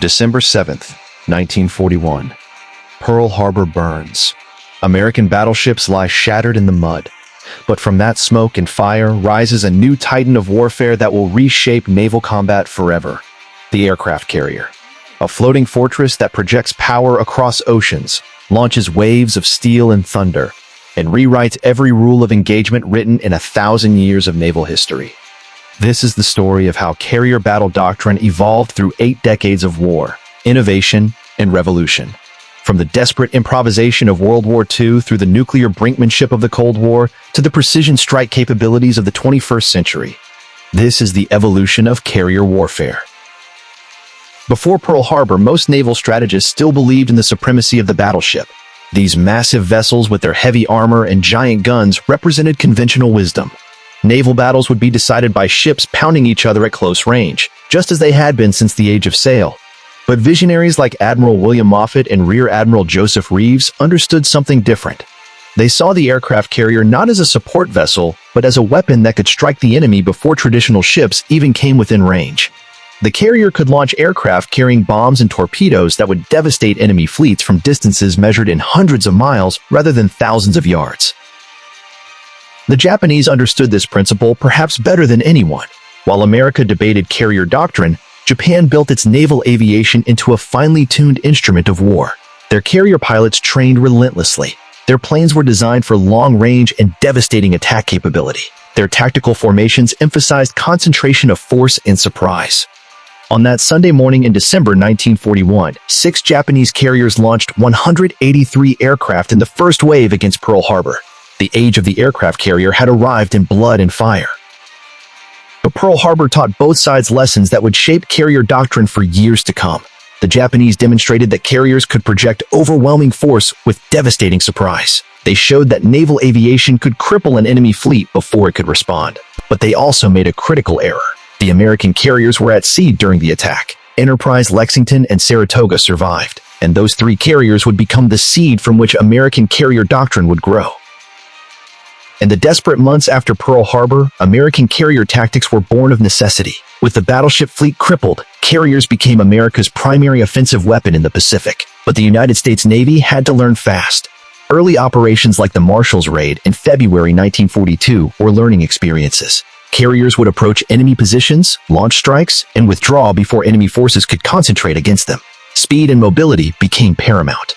December 7th, 1941. Pearl Harbor burns. American battleships lie shattered in the mud. But from that smoke and fire rises a new titan of warfare that will reshape naval combat forever. The aircraft carrier. A floating fortress that projects power across oceans, launches waves of steel and thunder, and rewrites every rule of engagement written in 1,000 years of naval history. This is the story of how carrier battle doctrine evolved through 8 decades of war, innovation, and revolution. From the desperate improvisation of World War II through the nuclear brinkmanship of the Cold War to the precision strike capabilities of the 21st century. This is the evolution of carrier warfare. Before Pearl Harbor, most naval strategists still believed in the supremacy of the battleship. These massive vessels with their heavy armor and giant guns represented conventional wisdom. Naval battles would be decided by ships pounding each other at close range, just as they had been since the age of sail. But visionaries like Admiral William Moffett and Rear Admiral Joseph Reeves understood something different. They saw the aircraft carrier not as a support vessel, but as a weapon that could strike the enemy before traditional ships even came within range. The carrier could launch aircraft carrying bombs and torpedoes that would devastate enemy fleets from distances measured in hundreds of miles rather than thousands of yards. The Japanese understood this principle perhaps better than anyone. While America debated carrier doctrine, Japan built its naval aviation into a finely tuned instrument of war. Their carrier pilots trained relentlessly. Their planes were designed for long-range and devastating attack capability. Their tactical formations emphasized concentration of force and surprise. On that Sunday morning in December 1941, 6 Japanese carriers launched 183 aircraft in the first wave against Pearl Harbor. The age of the aircraft carrier had arrived in blood and fire. But Pearl Harbor taught both sides lessons that would shape carrier doctrine for years to come. The Japanese demonstrated that carriers could project overwhelming force with devastating surprise. They showed that naval aviation could cripple an enemy fleet before it could respond. But they also made a critical error. The American carriers were at sea during the attack. Enterprise, Lexington, and Saratoga survived, and those 3 carriers would become the seed from which American carrier doctrine would grow. In the desperate months after Pearl Harbor, American carrier tactics were born of necessity. With the battleship fleet crippled, carriers became America's primary offensive weapon in the Pacific. But the United States Navy had to learn fast. Early operations like the Marshall's Raid in February 1942 were learning experiences. Carriers would approach enemy positions, launch strikes, and withdraw before enemy forces could concentrate against them. Speed and mobility became paramount.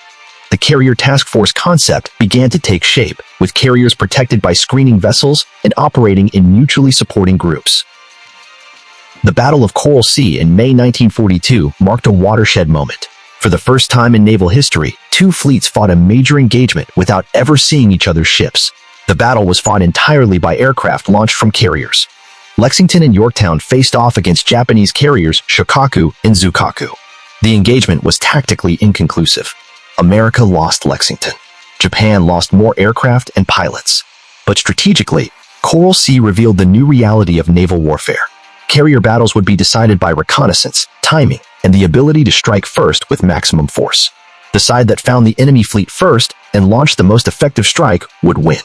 The carrier task force concept began to take shape, with carriers protected by screening vessels and operating in mutually supporting groups. The Battle of Coral Sea in May 1942 marked a watershed moment. For the first time in naval history, 2 fleets fought a major engagement without ever seeing each other's ships. The battle was fought entirely by aircraft launched from carriers. Lexington and Yorktown faced off against Japanese carriers Shokaku and Zukaku. The engagement was tactically inconclusive. America lost Lexington. Japan lost more aircraft and pilots. But strategically, Coral Sea revealed the new reality of naval warfare. Carrier battles would be decided by reconnaissance, timing, and the ability to strike first with maximum force. The side that found the enemy fleet first and launched the most effective strike would win.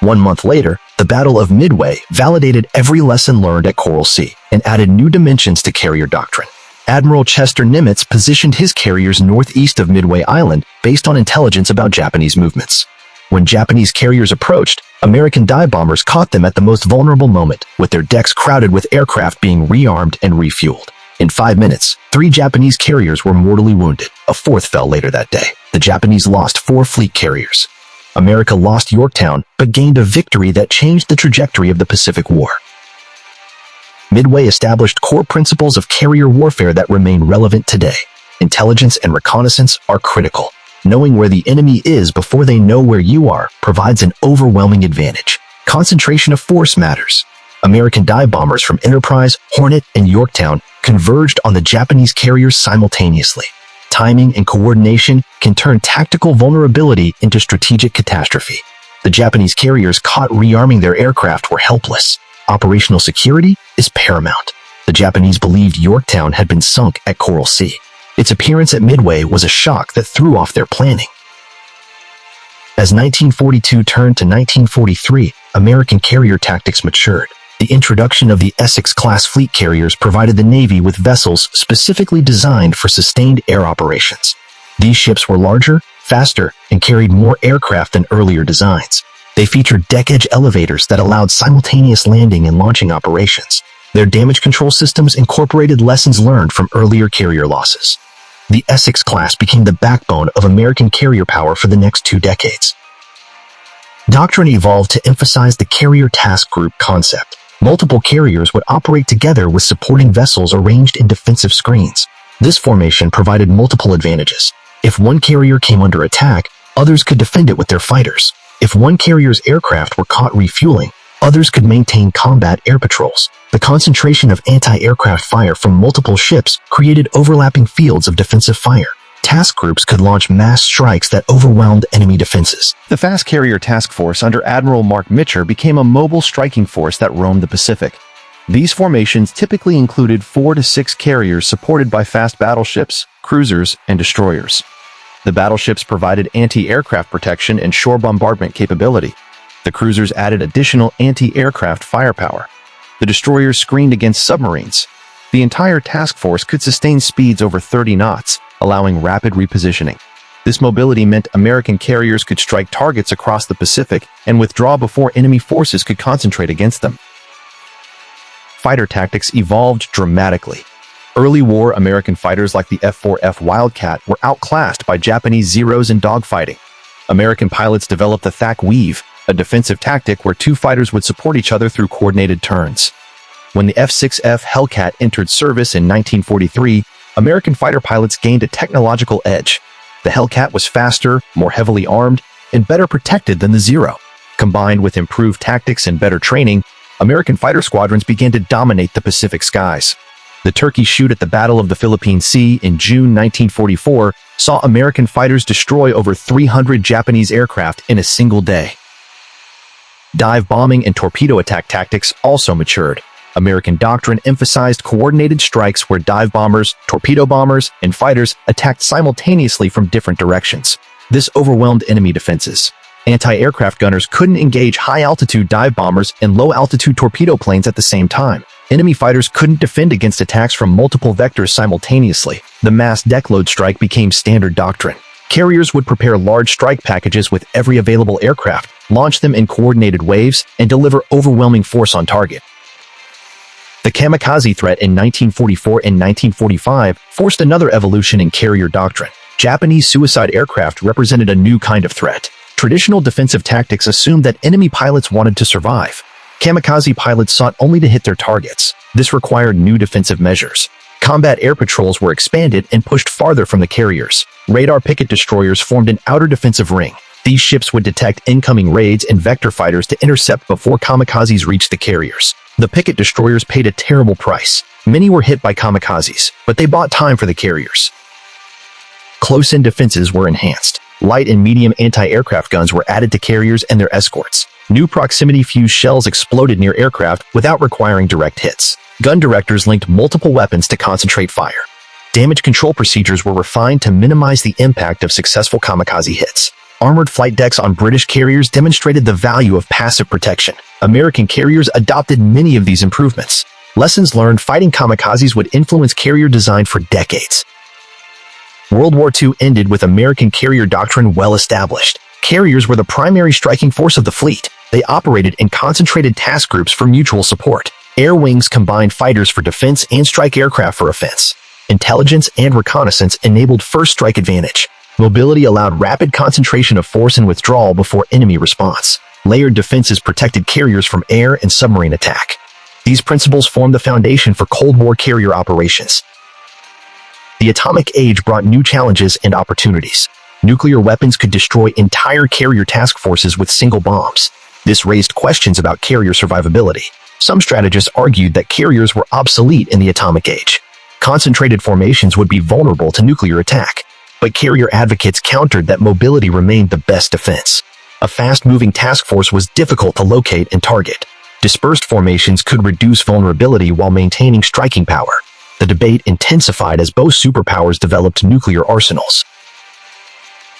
1 month later, the Battle of Midway validated every lesson learned at Coral Sea and added new dimensions to carrier doctrine. Admiral Chester Nimitz positioned his carriers northeast of Midway Island based on intelligence about Japanese movements. When Japanese carriers approached, American dive bombers caught them at the most vulnerable moment, with their decks crowded with aircraft being rearmed and refueled. In 5 minutes, 3 Japanese carriers were mortally wounded. A 4th fell later that day. The Japanese lost 4 fleet carriers. America lost Yorktown, but gained a victory that changed the trajectory of the Pacific War. Midway established core principles of carrier warfare that remain relevant today. Intelligence and reconnaissance are critical. Knowing where the enemy is before they know where you are provides an overwhelming advantage. Concentration of force matters. American dive bombers from Enterprise, Hornet, and Yorktown converged on the Japanese carriers simultaneously. Timing and coordination can turn tactical vulnerability into strategic catastrophe. The Japanese carriers caught rearming their aircraft were helpless. Operational security is paramount. The Japanese believed Yorktown had been sunk at Coral Sea. Its appearance at Midway was a shock that threw off their planning. As 1942 turned to 1943, American carrier tactics matured. The introduction of the Essex-class fleet carriers provided the Navy with vessels specifically designed for sustained air operations. These ships were larger, faster, and carried more aircraft than earlier designs. They featured deck-edge elevators that allowed simultaneous landing and launching operations. Their damage control systems incorporated lessons learned from earlier carrier losses. The Essex class became the backbone of American carrier power for the next 2 decades. Doctrine evolved to emphasize the carrier task group concept. Multiple carriers would operate together with supporting vessels arranged in defensive screens. This formation provided multiple advantages. If one carrier came under attack, others could defend it with their fighters. If one carrier's aircraft were caught refueling, others could maintain combat air patrols. The concentration of anti-aircraft fire from multiple ships created overlapping fields of defensive fire. Task groups could launch mass strikes that overwhelmed enemy defenses. The Fast Carrier Task Force under Admiral Mark Mitcher became a mobile striking force that roamed the Pacific. These formations typically included 4 to 6 carriers supported by fast battleships, cruisers, and destroyers. The battleships provided anti-aircraft protection and shore bombardment capability. The cruisers added additional anti-aircraft firepower. The destroyers screened against submarines. The entire task force could sustain speeds over 30 knots, allowing rapid repositioning. This mobility meant American carriers could strike targets across the Pacific and withdraw before enemy forces could concentrate against them. Fighter tactics evolved dramatically. Early war American fighters like the F-4F Wildcat were outclassed by Japanese Zeros in dogfighting. American pilots developed the THAC weave, a defensive tactic where 2 fighters would support each other through coordinated turns. When the F-6F Hellcat entered service in 1943, American fighter pilots gained a technological edge. The Hellcat was faster, more heavily armed, and better protected than the Zero. Combined with improved tactics and better training, American fighter squadrons began to dominate the Pacific skies. The Turkey shoot at the Battle of the Philippine Sea in June 1944 saw American fighters destroy over 300 Japanese aircraft in a single day. Dive bombing and torpedo attack tactics also matured. American doctrine emphasized coordinated strikes where dive bombers, torpedo bombers, and fighters attacked simultaneously from different directions. This overwhelmed enemy defenses. Anti-aircraft gunners couldn't engage high-altitude dive bombers and low-altitude torpedo planes at the same time. Enemy fighters couldn't defend against attacks from multiple vectors simultaneously. The mass deckload strike became standard doctrine. Carriers would prepare large strike packages with every available aircraft, launch them in coordinated waves, and deliver overwhelming force on target. The kamikaze threat in 1944 and 1945 forced another evolution in carrier doctrine. Japanese suicide aircraft represented a new kind of threat. Traditional defensive tactics assumed that enemy pilots wanted to survive. Kamikaze pilots sought only to hit their targets. This required new defensive measures. Combat air patrols were expanded and pushed farther from the carriers. Radar picket destroyers formed an outer defensive ring. These ships would detect incoming raids and vector fighters to intercept before kamikazes reached the carriers. The picket destroyers paid a terrible price. Many were hit by kamikazes, but they bought time for the carriers. Close-in defenses were enhanced. Light and medium anti-aircraft guns were added to carriers and their escorts. New proximity-fused shells exploded near aircraft without requiring direct hits. Gun directors linked multiple weapons to concentrate fire. Damage control procedures were refined to minimize the impact of successful kamikaze hits. Armored flight decks on British carriers demonstrated the value of passive protection. American carriers adopted many of these improvements. Lessons learned fighting kamikazes would influence carrier design for decades. World War II ended with American carrier doctrine well established. Carriers were the primary striking force of the fleet. They operated in concentrated task groups for mutual support. Air wings combined fighters for defense and strike aircraft for offense. Intelligence and reconnaissance enabled first strike advantage. Mobility allowed rapid concentration of force and withdrawal before enemy response. Layered defenses protected carriers from air and submarine attack. These principles formed the foundation for Cold War carrier operations. The atomic age brought new challenges and opportunities. Nuclear weapons could destroy entire carrier task forces with single bombs. This raised questions about carrier survivability. Some strategists argued that carriers were obsolete in the atomic age. Concentrated formations would be vulnerable to nuclear attack. But carrier advocates countered that mobility remained the best defense. A fast-moving task force was difficult to locate and target. Dispersed formations could reduce vulnerability while maintaining striking power. The debate intensified as both superpowers developed nuclear arsenals.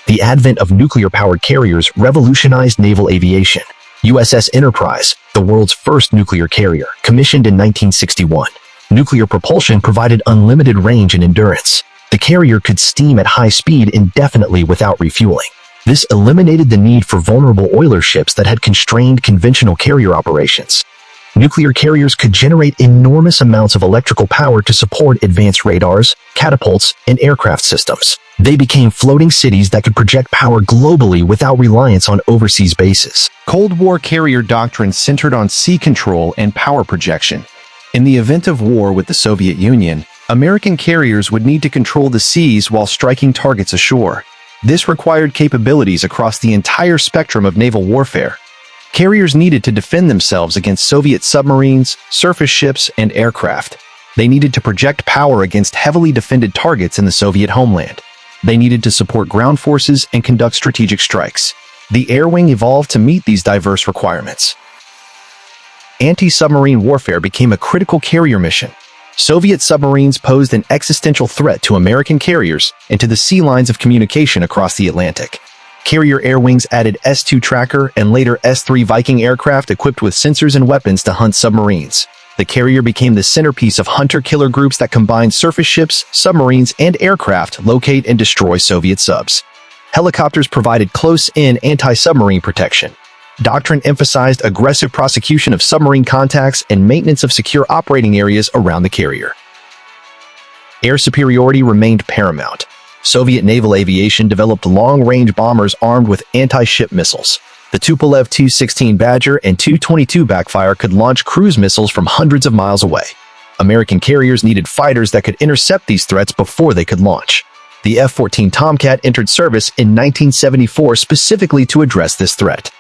The advent of nuclear-powered carriers revolutionized naval aviation. USS Enterprise, the world's first nuclear carrier, commissioned in 1961. Nuclear propulsion provided unlimited range and endurance. The carrier could steam at high speed indefinitely without refueling. This eliminated the need for vulnerable oiler ships that had constrained conventional carrier operations. Nuclear carriers could generate enormous amounts of electrical power to support advanced radars, catapults, and aircraft systems. They became floating cities that could project power globally without reliance on overseas bases. Cold War carrier doctrine centered on sea control and power projection. In the event of war with the Soviet Union, American carriers would need to control the seas while striking targets ashore. This required capabilities across the entire spectrum of naval warfare. Carriers needed to defend themselves against Soviet submarines, surface ships, and aircraft. They needed to project power against heavily defended targets in the Soviet homeland. They needed to support ground forces and conduct strategic strikes. The air wing evolved to meet these diverse requirements. Anti-submarine warfare became a critical carrier mission. Soviet submarines posed an existential threat to American carriers and to the sea lines of communication across the Atlantic. Carrier air wings added S-2 Tracker and later S-3 Viking aircraft equipped with sensors and weapons to hunt submarines. The carrier became the centerpiece of hunter-killer groups that combined surface ships, submarines, and aircraft locate and destroy Soviet subs. Helicopters provided close-in anti-submarine protection. Doctrine emphasized aggressive prosecution of submarine contacts and maintenance of secure operating areas around the carrier. Air superiority remained paramount. Soviet naval aviation developed long-range bombers armed with anti-ship missiles. The Tupolev Tu-16 Badger and Tu-22 Backfire could launch cruise missiles from hundreds of miles away. American carriers needed fighters that could intercept these threats before they could launch. The F-14 Tomcat entered service in 1974 specifically to address this threat.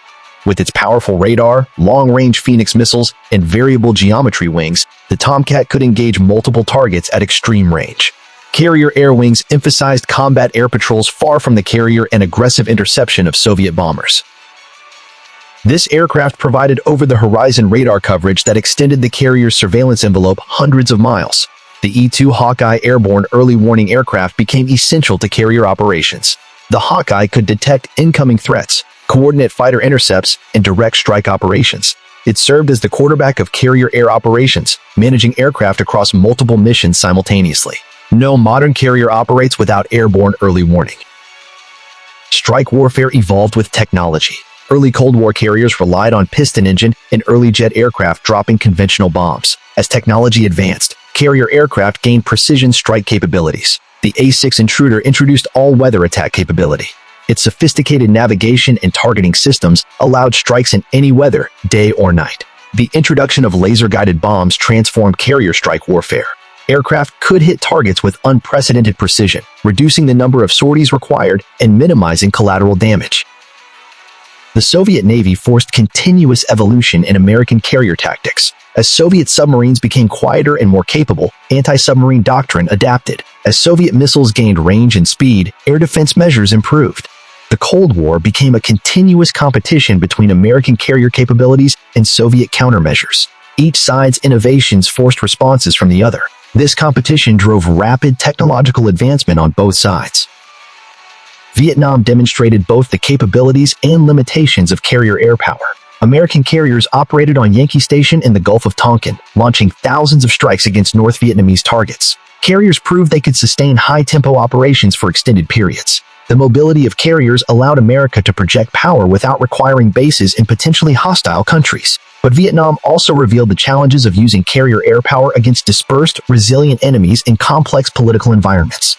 With its powerful radar, long-range Phoenix missiles, and variable geometry wings, the Tomcat could engage multiple targets at extreme range. Carrier air wings emphasized combat air patrols far from the carrier and aggressive interception of Soviet bombers. This aircraft provided over-the-horizon radar coverage that extended the carrier's surveillance envelope hundreds of miles. The E-2 Hawkeye airborne early warning aircraft became essential to carrier operations. The Hawkeye could detect incoming threats, coordinate fighter intercepts, and direct strike operations. It served as the quarterback of carrier air operations, managing aircraft across multiple missions simultaneously. No modern carrier operates without airborne early warning. Strike warfare evolved with technology. Early Cold War carriers relied on piston engine and early jet aircraft dropping conventional bombs. As technology advanced, carrier aircraft gained precision strike capabilities. The A-6 Intruder introduced all-weather attack capability. Its sophisticated navigation and targeting systems allowed strikes in any weather, day or night. The introduction of laser-guided bombs transformed carrier strike warfare. Aircraft could hit targets with unprecedented precision, reducing the number of sorties required and minimizing collateral damage. The Soviet Navy forced continuous evolution in American carrier tactics. As Soviet submarines became quieter and more capable, anti-submarine doctrine adapted. As Soviet missiles gained range and speed, air defense measures improved. The Cold War became a continuous competition between American carrier capabilities and Soviet countermeasures. Each side's innovations forced responses from the other. This competition drove rapid technological advancement on both sides. Vietnam demonstrated both the capabilities and limitations of carrier air power. American carriers operated on Yankee Station in the Gulf of Tonkin, launching thousands of strikes against North Vietnamese targets. Carriers proved they could sustain high-tempo operations for extended periods. The mobility of carriers allowed America to project power without requiring bases in potentially hostile countries. But Vietnam also revealed the challenges of using carrier air power against dispersed, resilient enemies in complex political environments.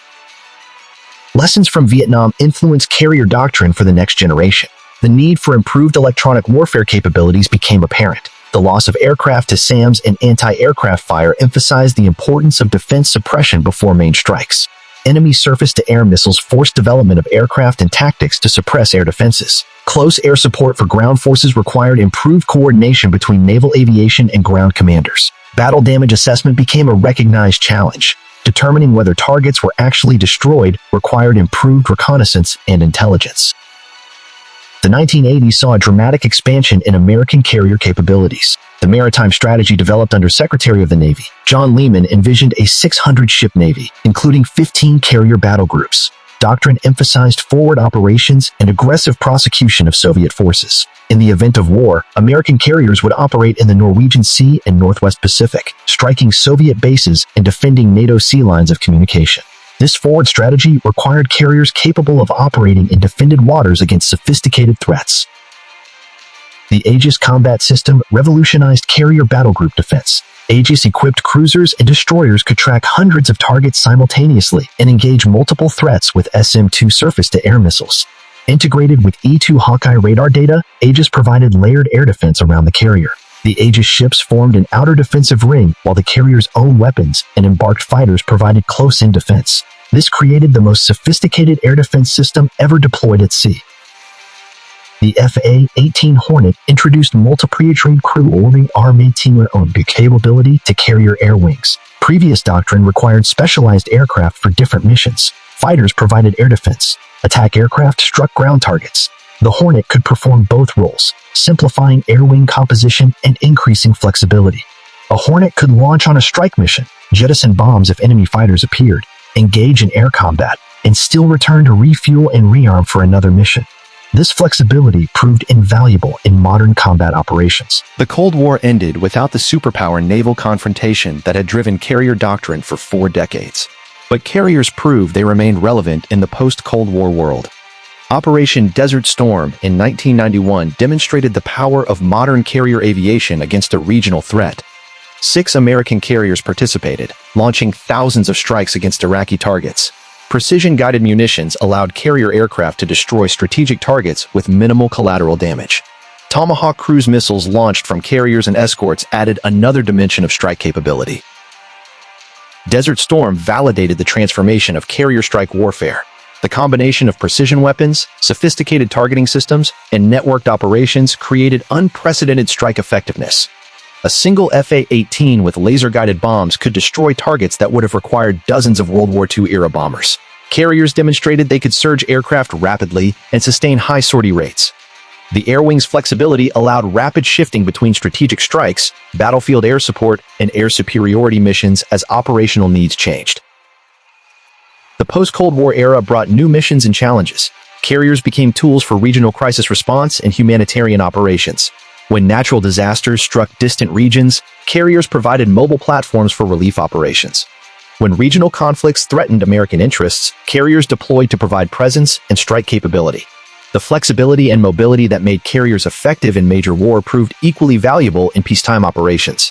Lessons from Vietnam influenced carrier doctrine for the next generation. The need for improved electronic warfare capabilities became apparent. The loss of aircraft to SAMs and anti-aircraft fire emphasized the importance of defense suppression before main strikes. Enemy surface-to-air missiles forced development of aircraft and tactics to suppress air defenses. Close air support for ground forces required improved coordination between naval aviation and ground commanders. Battle damage assessment became a recognized challenge. Determining whether targets were actually destroyed required improved reconnaissance and intelligence. The 1980s saw a dramatic expansion in American carrier capabilities. The maritime strategy developed under Secretary of the Navy, John Lehman, envisioned a 600-ship Navy, including 15 carrier battle groups. Doctrine emphasized forward operations and aggressive prosecution of Soviet forces. In the event of war, American carriers would operate in the Norwegian Sea and Northwest Pacific, striking Soviet bases and defending NATO sea lines of communication. This forward strategy required carriers capable of operating in defended waters against sophisticated threats. The Aegis combat system revolutionized carrier battlegroup defense. Aegis-equipped cruisers and destroyers could track hundreds of targets simultaneously and engage multiple threats with SM-2 surface-to-air missiles. Integrated with E-2 Hawkeye radar data, Aegis provided layered air defense around the carrier. The Aegis ships formed an outer defensive ring while the carrier's own weapons and embarked fighters provided close-in defense. This created the most sophisticated air defense system ever deployed at sea. The FA-18 Hornet introduced multi-pre-trained crew ordering armed teamer on capability to carrier air wings. Previous doctrine required specialized aircraft for different missions. Fighters provided air defense. Attack aircraft struck ground targets. The Hornet could perform both roles, simplifying air wing composition and increasing flexibility. A Hornet could launch on a strike mission, jettison bombs if enemy fighters appeared, engage in air combat, and still return to refuel and rearm for another mission. This flexibility proved invaluable in modern combat operations. The Cold War ended without the superpower naval confrontation that had driven carrier doctrine for 4 decades. But carriers proved they remained relevant in the post-Cold War world. Operation Desert Storm in 1991 demonstrated the power of modern carrier aviation against a regional threat. 6 American carriers participated, launching thousands of strikes against Iraqi targets. Precision-guided munitions allowed carrier aircraft to destroy strategic targets with minimal collateral damage. Tomahawk cruise missiles launched from carriers and escorts added another dimension of strike capability. Desert Storm validated the transformation of carrier strike warfare. The combination of precision weapons, sophisticated targeting systems, and networked operations created unprecedented strike effectiveness. A single FA-18 with laser-guided bombs could destroy targets that would have required dozens of World War II-era bombers. Carriers demonstrated they could surge aircraft rapidly and sustain high sortie rates. The air wing's flexibility allowed rapid shifting between strategic strikes, battlefield air support, and air superiority missions as operational needs changed. The post-Cold War era brought new missions and challenges. Carriers became tools for regional crisis response and humanitarian operations. When natural disasters struck distant regions, carriers provided mobile platforms for relief operations. When regional conflicts threatened American interests, carriers deployed to provide presence and strike capability. The flexibility and mobility that made carriers effective in major war proved equally valuable in peacetime operations.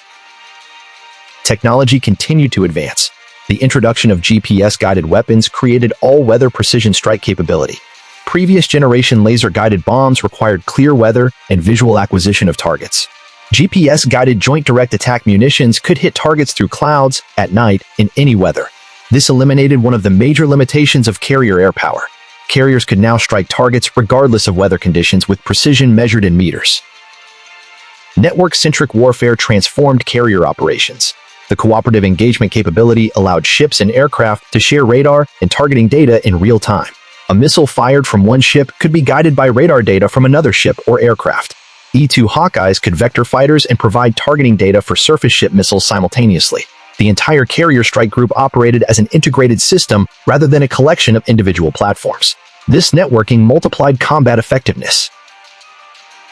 Technology continued to advance. The introduction of GPS-guided weapons created all-weather precision strike capability. Previous generation laser-guided bombs required clear weather and visual acquisition of targets. GPS-guided joint direct attack munitions could hit targets through clouds, at night, in any weather. This eliminated one of the major limitations of carrier air power. Carriers could now strike targets regardless of weather conditions with precision measured in meters. Network-centric warfare transformed carrier operations. The cooperative engagement capability allowed ships and aircraft to share radar and targeting data in real time. A missile fired from one ship could be guided by radar data from another ship or aircraft. E-2 Hawkeyes could vector fighters and provide targeting data for surface ship missiles simultaneously. The entire carrier strike group operated as an integrated system rather than a collection of individual platforms. This networking multiplied combat effectiveness.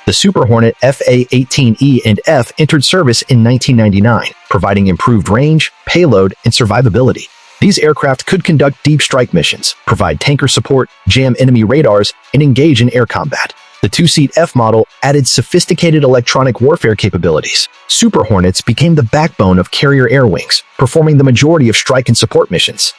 The Super Hornet FA-18E and F entered service in 1999, providing improved range, payload, and survivability. These aircraft could conduct deep strike missions, provide tanker support, jam enemy radars, and engage in air combat. The two-seat F model added sophisticated electronic warfare capabilities. Super Hornets became the backbone of carrier air wings, performing the majority of strike and support missions.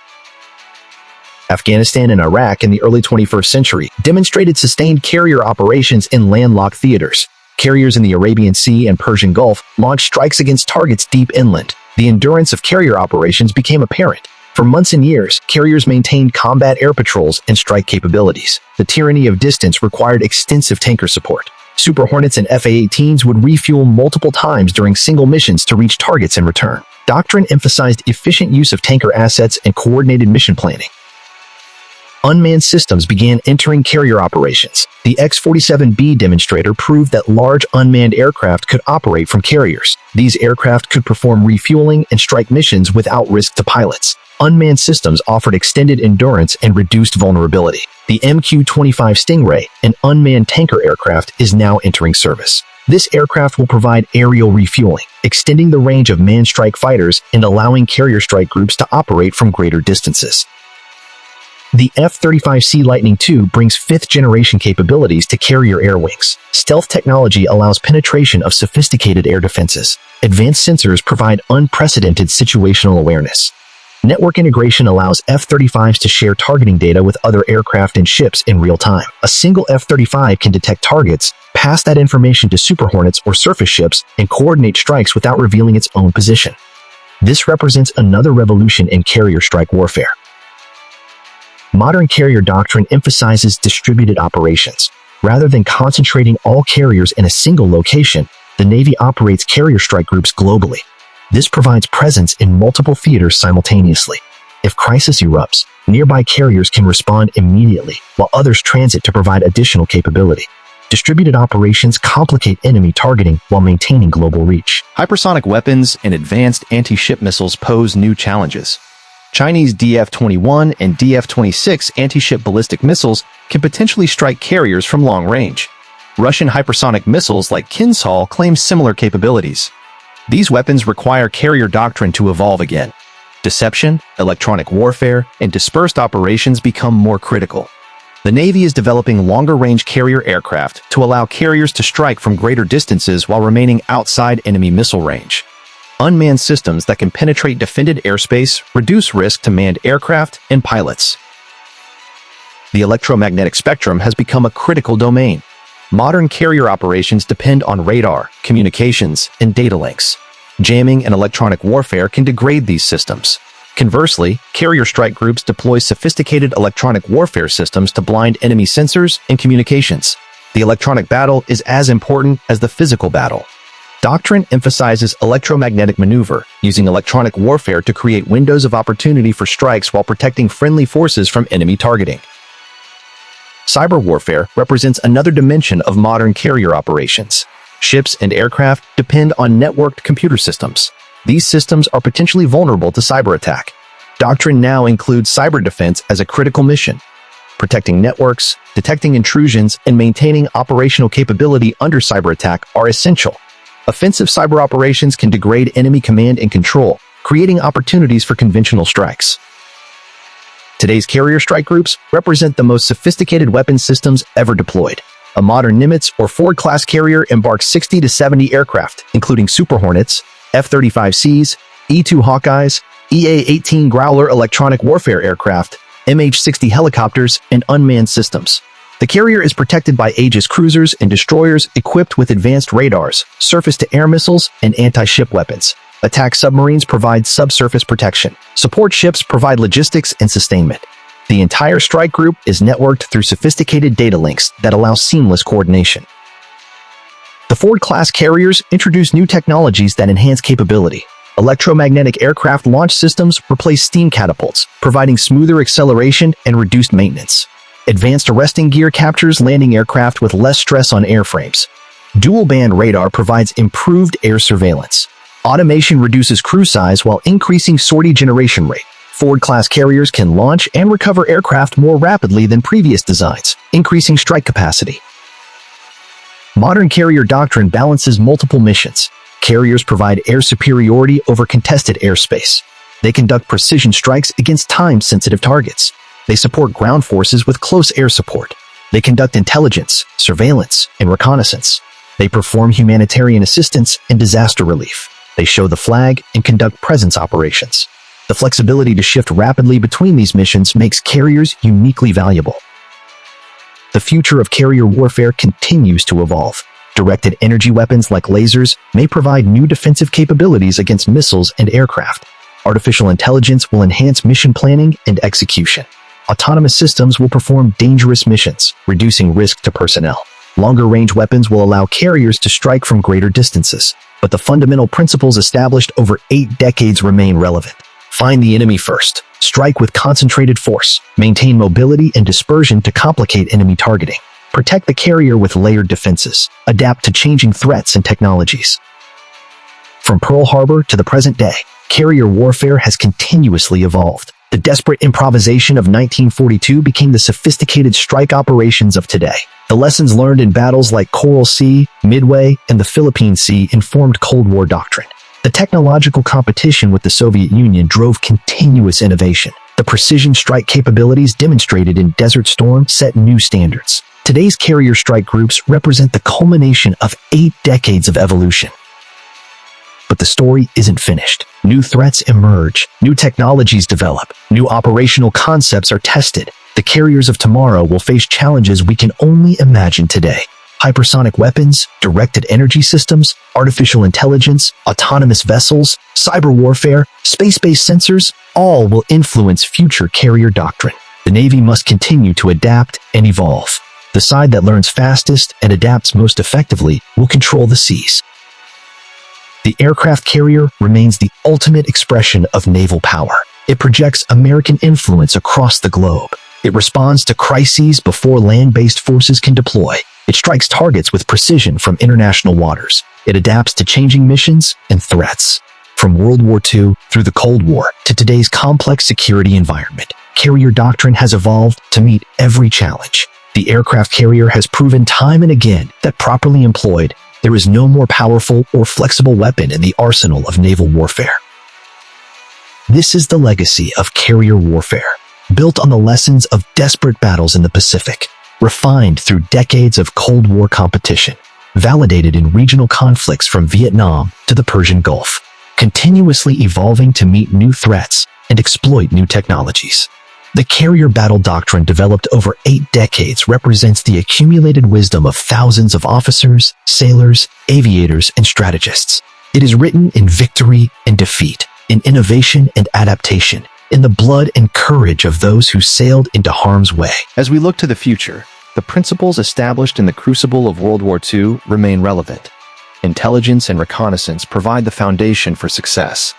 Afghanistan and Iraq in the early 21st century demonstrated sustained carrier operations in landlocked theaters. Carriers in the Arabian Sea and Persian Gulf launched strikes against targets deep inland. The endurance of carrier operations became apparent. For months and years, carriers maintained combat air patrols and strike capabilities. The tyranny of distance required extensive tanker support. Super Hornets and FA-18s would refuel multiple times during single missions to reach targets in return. Doctrine emphasized efficient use of tanker assets and coordinated mission planning. Unmanned systems began entering carrier operations. The X-47B demonstrator proved that large unmanned aircraft could operate from carriers. These aircraft could perform refueling and strike missions without risk to pilots. Unmanned systems offered extended endurance and reduced vulnerability. The MQ-25 Stingray, an unmanned tanker aircraft, is now entering service. This aircraft will provide aerial refueling, extending the range of manned strike fighters and allowing carrier strike groups to operate from greater distances. The F-35C Lightning II brings fifth-generation capabilities to carrier air wings. Stealth technology allows penetration of sophisticated air defenses. Advanced sensors provide unprecedented situational awareness. Network integration allows F-35s to share targeting data with other aircraft and ships in real time. A single F-35 can detect targets, pass that information to Super Hornets or surface ships, and coordinate strikes without revealing its own position. This represents another revolution in carrier strike warfare. Modern carrier doctrine emphasizes distributed operations. Rather than concentrating all carriers in a single location, the Navy operates carrier strike groups globally. This provides presence in multiple theaters simultaneously. If crisis erupts, nearby carriers can respond immediately, while others transit to provide additional capability. Distributed operations complicate enemy targeting while maintaining global reach. Hypersonic weapons and advanced anti-ship missiles pose new challenges. Chinese DF-21 and DF-26 anti-ship ballistic missiles can potentially strike carriers from long range. Russian hypersonic missiles like Kinzhal claim similar capabilities. These weapons require carrier doctrine to evolve again. Deception, electronic warfare, and dispersed operations become more critical. The Navy is developing longer-range carrier aircraft to allow carriers to strike from greater distances while remaining outside enemy missile range. Unmanned systems that can penetrate defended airspace reduce risk to manned aircraft and pilots. The electromagnetic spectrum has become a critical domain. Modern carrier operations depend on radar, communications, and data links. Jamming and electronic warfare can degrade these systems. Conversely, carrier strike groups deploy sophisticated electronic warfare systems to blind enemy sensors and communications. The electronic battle is as important as the physical battle. Doctrine emphasizes electromagnetic maneuver, using electronic warfare to create windows of opportunity for strikes while protecting friendly forces from enemy targeting. Cyber warfare represents another dimension of modern carrier operations. Ships and aircraft depend on networked computer systems. These systems are potentially vulnerable to cyber attack. Doctrine now includes cyber defense as a critical mission. Protecting networks, detecting intrusions, and maintaining operational capability under cyber attack are essential. Offensive cyber operations can degrade enemy command and control, creating opportunities for conventional strikes. Today's carrier strike groups represent the most sophisticated weapon systems ever deployed. A modern Nimitz or Ford-class carrier embarks 60 to 70 aircraft, including Super Hornets, F-35Cs, E-2 Hawkeyes, EA-18 Growler electronic warfare aircraft, MH-60 helicopters, and unmanned systems. The carrier is protected by Aegis cruisers and destroyers equipped with advanced radars, surface-to-air missiles, and anti-ship weapons. Attack submarines provide subsurface protection. Support ships provide logistics and sustainment. The entire strike group is networked through sophisticated data links that allow seamless coordination. The Ford-class carriers introduce new technologies that enhance capability. Electromagnetic aircraft launch systems replace steam catapults, providing smoother acceleration and reduced maintenance. Advanced arresting gear captures landing aircraft with less stress on airframes. Dual-band radar provides improved air surveillance. Automation reduces crew size while increasing sortie generation rate. Ford-class carriers can launch and recover aircraft more rapidly than previous designs, increasing strike capacity. Modern carrier doctrine balances multiple missions. Carriers provide air superiority over contested airspace. They conduct precision strikes against time-sensitive targets. They support ground forces with close air support. They conduct intelligence, surveillance, and reconnaissance. They perform humanitarian assistance and disaster relief. They show the flag and conduct presence operations. The flexibility to shift rapidly between these missions makes carriers uniquely valuable. The future of carrier warfare continues to evolve. Directed energy weapons like lasers may provide new defensive capabilities against missiles and aircraft. Artificial intelligence will enhance mission planning and execution. Autonomous systems will perform dangerous missions, reducing risk to personnel. Longer-range weapons will allow carriers to strike from greater distances, but the fundamental principles established over 8 decades remain relevant. Find the enemy first. Strike with concentrated force. Maintain mobility and dispersion to complicate enemy targeting. Protect the carrier with layered defenses. Adapt to changing threats and technologies. From Pearl Harbor to the present day, carrier warfare has continuously evolved. The desperate improvisation of 1942 became the sophisticated strike operations of today. The lessons learned in battles like Coral Sea, Midway, and the Philippine Sea informed Cold War doctrine. The technological competition with the Soviet Union drove continuous innovation. The precision strike capabilities demonstrated in Desert Storm set new standards. Today's carrier strike groups represent the culmination of 8 decades of evolution. But the story isn't finished. New threats emerge, new technologies develop, new operational concepts are tested. The carriers of tomorrow will face challenges we can only imagine today. Hypersonic weapons, directed energy systems, artificial intelligence, autonomous vessels, cyber warfare, space-based sensors, all will influence future carrier doctrine. The Navy must continue to adapt and evolve. The side that learns fastest and adapts most effectively will control the seas. The aircraft carrier remains the ultimate expression of naval power. It projects American influence across the globe. It responds to crises before land-based forces can deploy. It strikes targets with precision from international waters. It adapts to changing missions and threats. From World War II through the Cold War to today's complex security environment, carrier doctrine has evolved to meet every challenge. The aircraft carrier has proven time and again that properly employed, there is no more powerful or flexible weapon in the arsenal of naval warfare. This is the legacy of carrier warfare, built on the lessons of desperate battles in the Pacific, refined through decades of Cold War competition, validated in regional conflicts from Vietnam to the Persian Gulf, continuously evolving to meet new threats and exploit new technologies. The carrier battle doctrine developed over 8 decades represents the accumulated wisdom of thousands of officers, sailors, aviators, and strategists. It is written in victory and defeat, in innovation and adaptation, in the blood and courage of those who sailed into harm's way. As we look to the future, the principles established in the crucible of World War II remain relevant. Intelligence and reconnaissance provide the foundation for success.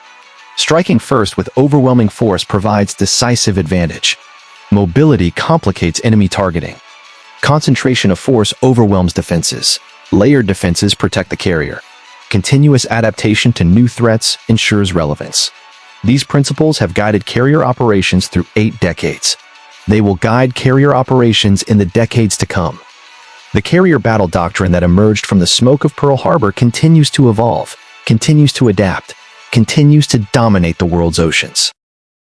Striking first with overwhelming force provides decisive advantage. Mobility complicates enemy targeting. Concentration of force overwhelms defenses. Layered defenses protect the carrier. Continuous adaptation to new threats ensures relevance. These principles have guided carrier operations through 8 decades. They will guide carrier operations in the decades to come. The carrier battle doctrine that emerged from the smoke of Pearl Harbor continues to evolve, continues to adapt, continues to dominate the world's oceans.